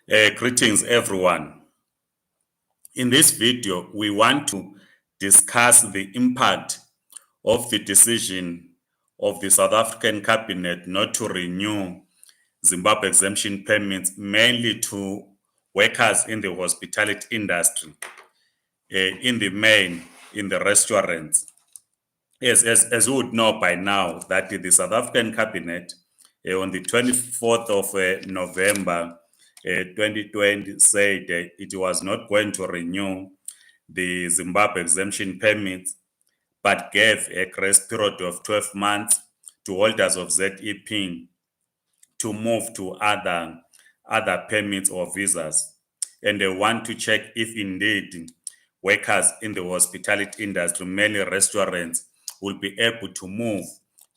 Greetings everyone. In this video, we want to discuss the impact of the decision of the South African cabinet not to renew Zimbabwe exemption permits mainly to workers in the hospitality industry, in the main, in the restaurants. As you would know by now, that the South African cabinet on the 24th of November 2020 said it was not going to renew the Zimbabwe exemption permits, but gave a grace period of 12 months to holders of ZEP to move to other permits or visas. And they want to check if indeed workers in the hospitality industry, mainly restaurants, will be able to move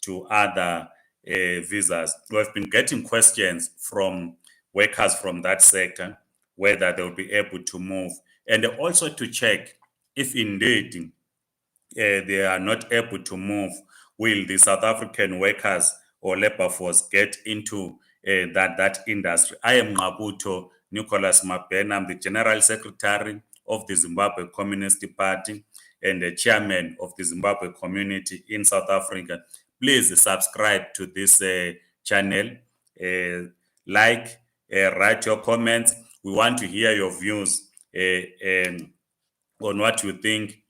to other visas. We have been getting questions from workers from that sector whether they'll be able to move, and also to check if indeed they are not able to move. Will the South African workers or labor force get into that industry? I am Mabuto Nicholas Mabena. I'm the General Secretary of the Zimbabwe Communist Party and the Chairman of the Zimbabwe community in South Africa. Please subscribe to this channel, like, write your comments. We want to hear your views on what you think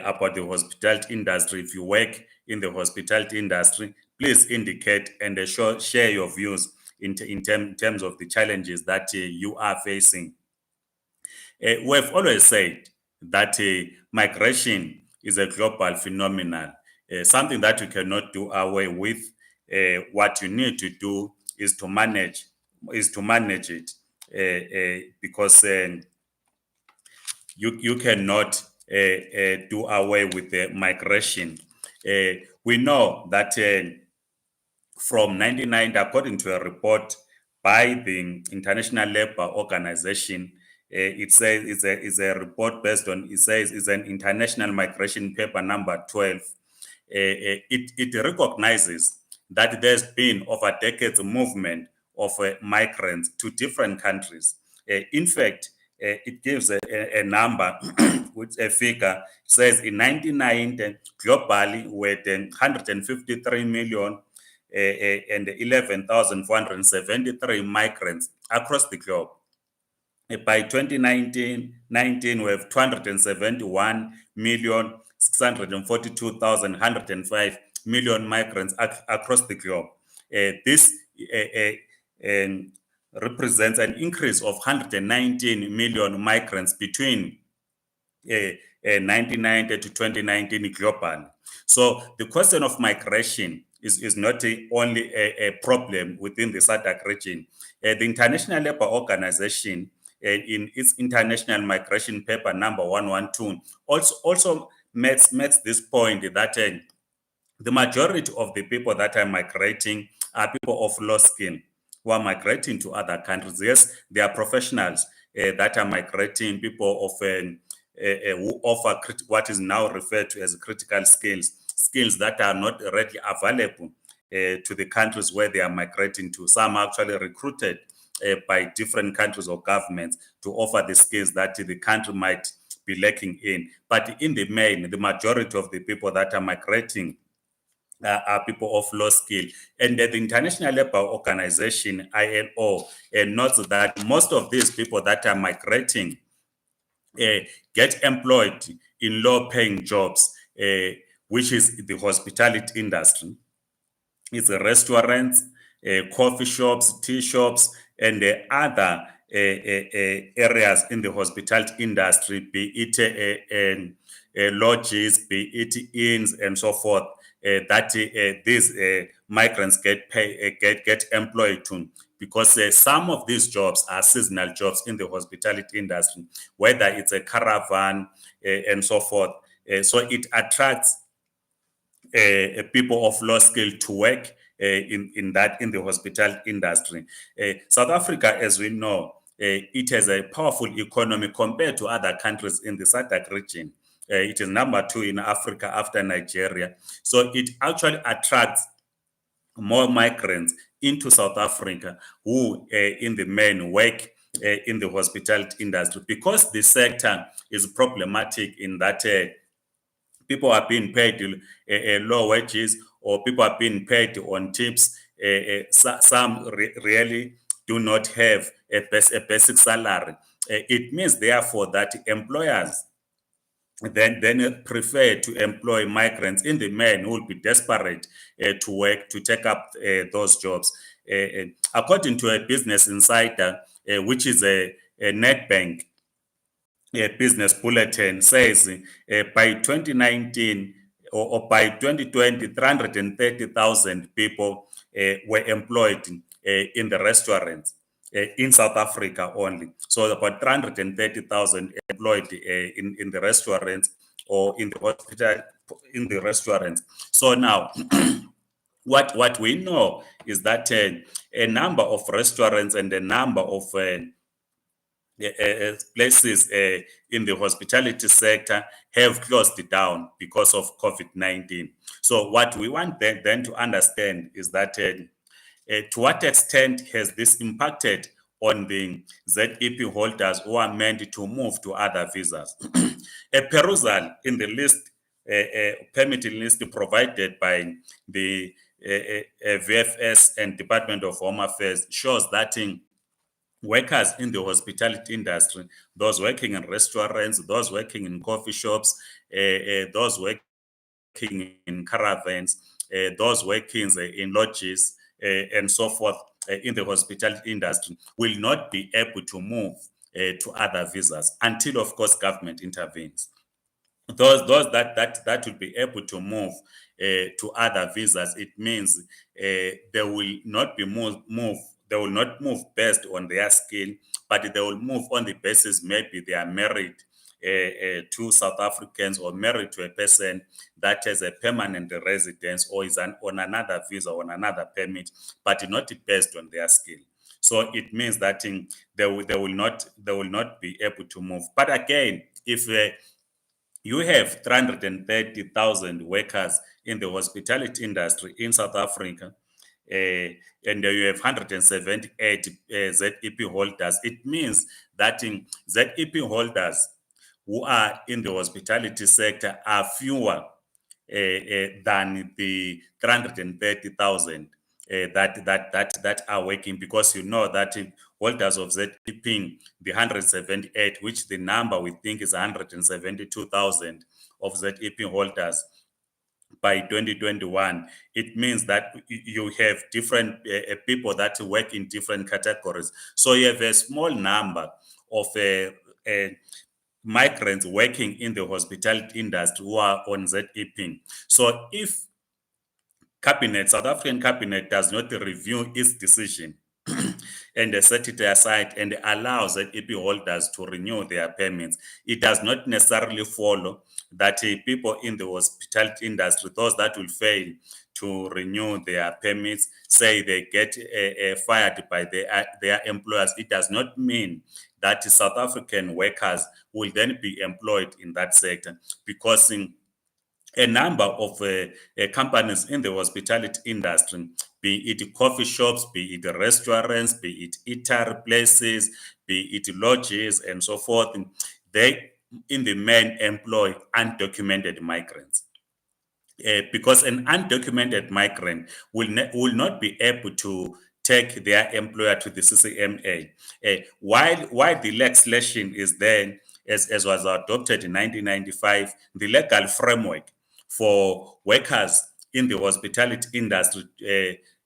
about the hospitality industry. If you work in the hospitality industry, please indicate and share your views in terms of the challenges that you are facing. We have always said that migration is a global phenomenon, something that you cannot do away with. What you need to do is to manage it, because you cannot do away with the migration. We know that from 1990, according to a report by the International Labour Organization, it says it's a report based on, it says it's an international migration paper number 12. It recognizes that there's been over decades a movement of migrants to different countries. In fact, it gives a number, which a figure says in 1990, globally, with 153 million and 11,473 migrants across the globe. By 2019, we have 271,642,105 million migrants across the globe. This represents an increase of 119 million migrants between 1990 to 2019 globally. So the question of migration is not only a problem within the SADC region. The International Labour Organization, in its International Migration Paper number 112, also makes this point that the majority of the people that are migrating are people of low skill who are migrating to other countries. Yes, they are professionals that are migrating, people of who offer what is now referred to as critical skills that are not readily available to the countries where they are migrating to. Some are actually recruited by different countries or governments to offer the skills that the country might be lacking in. But in the main, the majority of the people that are migrating are people of low skill. And the International Labour Organization, ILO, notes that most of these people that are migrating get employed in low-paying jobs, which is the hospitality industry. It's restaurants, coffee shops, tea shops, and other areas in the hospitality industry, be it lodges, be it inns, and so forth, that these migrants get employed to, because some of these jobs are seasonal jobs in the hospitality industry, whether it's a caravan and so forth. So it attracts people of low skill to work in the hospitality industry. South Africa, as we know, it has a powerful economy compared to other countries in the SADC region. It is number 2 in Africa after Nigeria. So it actually attracts more migrants into South Africa who, in the main, work in the hospitality industry, because the sector is problematic in that people are being paid low wages, or people are being paid on tips. Some really do not have a basic salary. It means, therefore, that employers then prefer to employ migrants in the men who will be desperate to work, to take up those jobs. According to a Business Insider, which is a net bank business bulletin, says by 2019, or by 2020, 330,000 people were employed in the restaurants in South Africa only. So about 330,000 employed in the restaurants, or in the hospital, in the restaurants. So now, what we know is that a number of restaurants and a number of places in the hospitality sector have closed down because of COVID-19. So what we want then to understand is that to what extent has this impacted on the ZEP holders who are meant to move to other visas? A perusal in the list, permitting list provided by the VFS and Department of Home Affairs, shows that workers in the hospitality industry, those working in restaurants, those working in coffee shops, those working in caravans, those working in lodges, and so forth, in the hospitality industry, will not be able to move to other visas until, of course, government intervenes. Those that will be able to move to other visas, it means they will not be move they will not move based on their skill, but they will move on the basis maybe they are married to South Africans, or married to a person that has a permanent residence, or is on another visa, on another permit, but not based on their skill. So it means that they will not be able to move. But again, if you have 330,000 workers in the hospitality industry in South Africa, and you have 178 ZEP holders. It means that in ZEP holders who are in the hospitality sector are fewer than the 330,000 that are working, because you know that holders of ZEP, the 178, which the number we think is 172,000 of ZEP holders by 2021, it means that you have different people that work in different categories. So you have a small number of migrants working in the hospitality industry who are on ZEP. So if South African cabinet does not review its decision and set it aside and allows ZEP holders to renew their permits, it does not necessarily follow that people in the hospitality industry, those that will fail to renew their permits, say they get fired by their employers. It does not mean that South African workers will then be employed in that sector, because a number of companies in the hospitality industry, be it coffee shops, be it restaurants, be it eatery places, be it lodges, and so forth, they in the main employ undocumented migrants. Because an undocumented migrant will not be able to take their employer to the CCMA. While the legislation is there, as was adopted in 1995, the legal framework for workers in the hospitality industry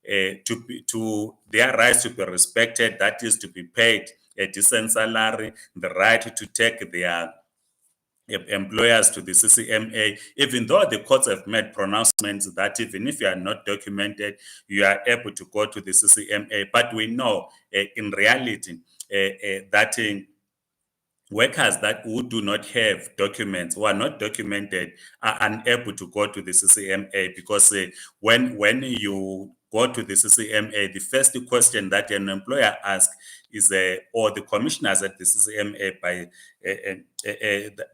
to their rights to be respected, that is, to be paid a decent salary, the right to take their employers to the CCMA, even though the courts have made pronouncements that even if you are not documented, you are able to go to the CCMA. But we know in reality that workers who do not have documents, who are not documented, are unable to go to the CCMA, because when you go to the CCMA, the first question that an employer asks is, or the commissioners at the CCMA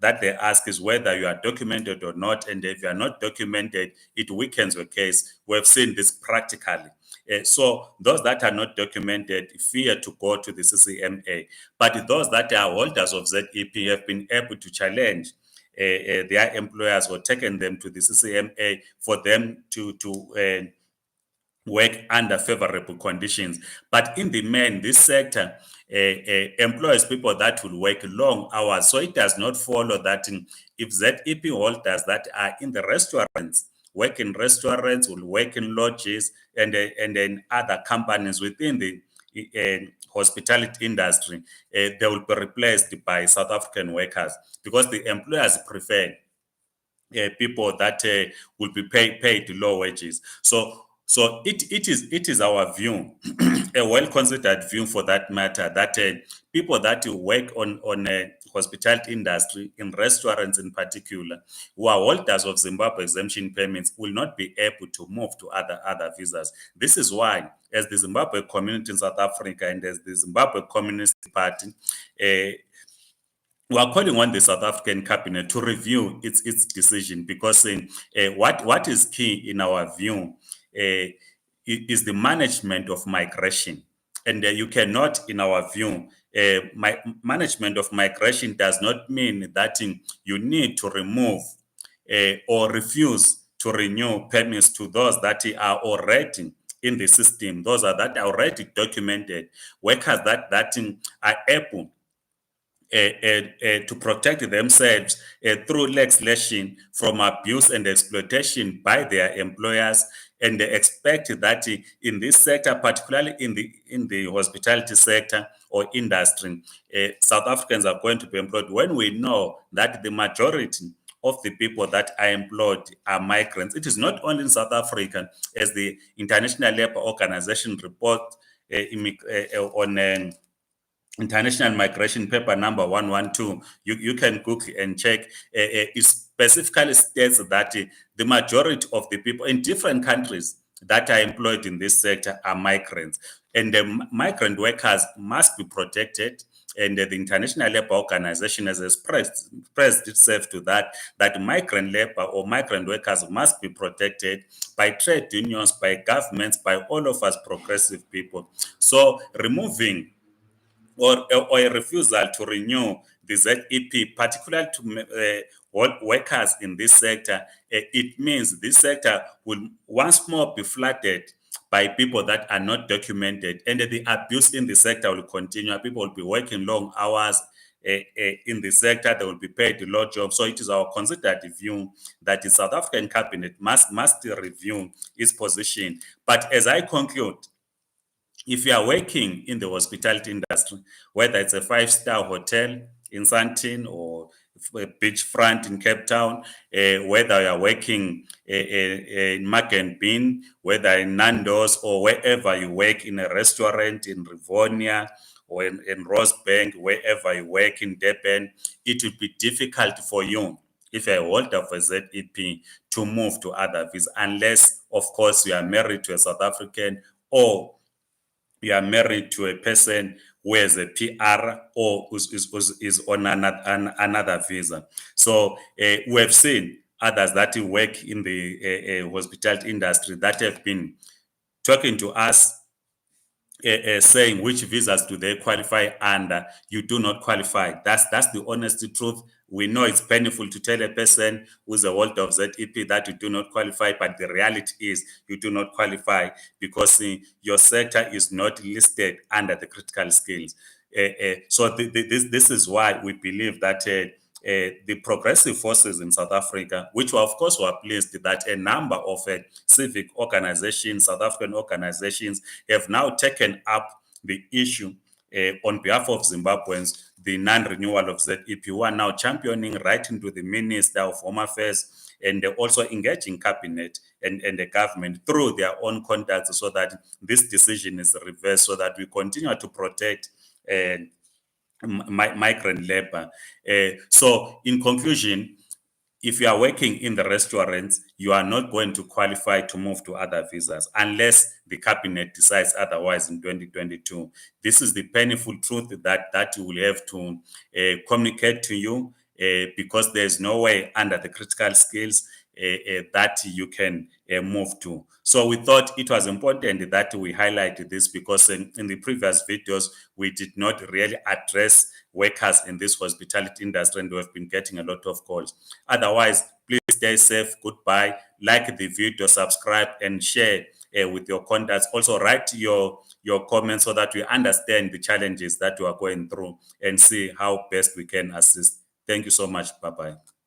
that they ask is whether you are documented or not. And if you are not documented, it weakens your case. We have seen this practically So those that are not documented fear to go to the CCMA. But those that are holders of ZEP have been able to challenge their employers or taken them to the CCMA for them to work under favorable conditions. But in the main, this sector employs people that will work long hours. So it does not follow that if ZEP holders that are in the restaurants, work in restaurants, will work in lodges, and then other companies within the hospitality industry, they will be replaced by South African workers because the employers prefer people that will be paid low wages. So it is our view, a well considered view for that matter, that people that work on hospitality industry in restaurants in particular, who are holders of Zimbabwe exemption permits, will not be able to move to other visas. This is why, as the Zimbabwe community in South Africa and as the Zimbabwe Communist Party, we are calling on the South African cabinet to review its decision, because what is key in our view is the management of migration. And you cannot, in our view, management of migration does not mean that you need to remove or refuse to renew permits to those that are already in the system, those are that are already documented workers that are able to protect themselves through legislation from abuse and exploitation by their employers, and they expect that in this sector, particularly in the hospitality sector or industry, South Africans are going to be employed, when we know that the majority of the people that are employed are migrants. It is not only in South Africa, as the International Labour Organization report on International Migration Paper number 112, you can Google and check. It specifically states that the majority of the people in different countries that are employed in this sector are migrants. And the migrant workers must be protected. And the International Labour Organization has expressed itself to that migrant labor or migrant workers must be protected by trade unions, by governments, by all of us progressive people. So removing or a refusal to renew the ZEP, particularly to workers in this sector, it means this sector will once more be flooded by people that are not documented, and the abuse in the sector will continue. People will be working long hours in the sector, they will be paid low jobs. So it is our considered view that the South African cabinet must review its position. But as I conclude, if you are working in the hospitality industry, whether it's a five-star hotel in Sandton or a beachfront in Cape Town, whether you are working in Mark and Bean, whether in Nando's or wherever you work, in a restaurant in Rivonia or in Rosebank, wherever you work in Durban, it will be difficult for you, if you're a holder of a ZEP, to move to other visas, unless, of course, you are married to a South African, or you are married to a person who has a PR or is on another visa. So we have seen others that work in the hospitality industry that have been talking to us, saying which visas do they qualify under. You do not qualify. That's the honest truth. We know it's painful to tell a person who's a holder of ZEP that you do not qualify, but the reality is you do not qualify because your sector is not listed under the critical skills. So this is why we believe that the progressive forces in South Africa, which were, of course, were pleased that a number of civic organizations, South African organizations, have now taken up the issue on behalf of Zimbabweans, the non-renewal of ZEP, who are now championing, writing to the Minister of Home Affairs, and also engaging cabinet and the government through their own contacts, so that this decision is reversed, so that we continue to protect migrant labor. So in conclusion, if you are working in the restaurants, you are not going to qualify to move to other visas unless the cabinet decides otherwise in 2022. This is the painful truth that you will have to communicate to you, because there's no way under the critical skills that you can move to. So we thought it was important that we highlight this because in the previous videos, we did not really address workers in this hospitality industry, and we have been getting a lot of calls. Otherwise, please stay safe. Goodbye. Like the video, subscribe, and share with your contacts. Also, write your comments so that we understand the challenges that you are going through and see how best we can assist. Thank you so much. Bye bye.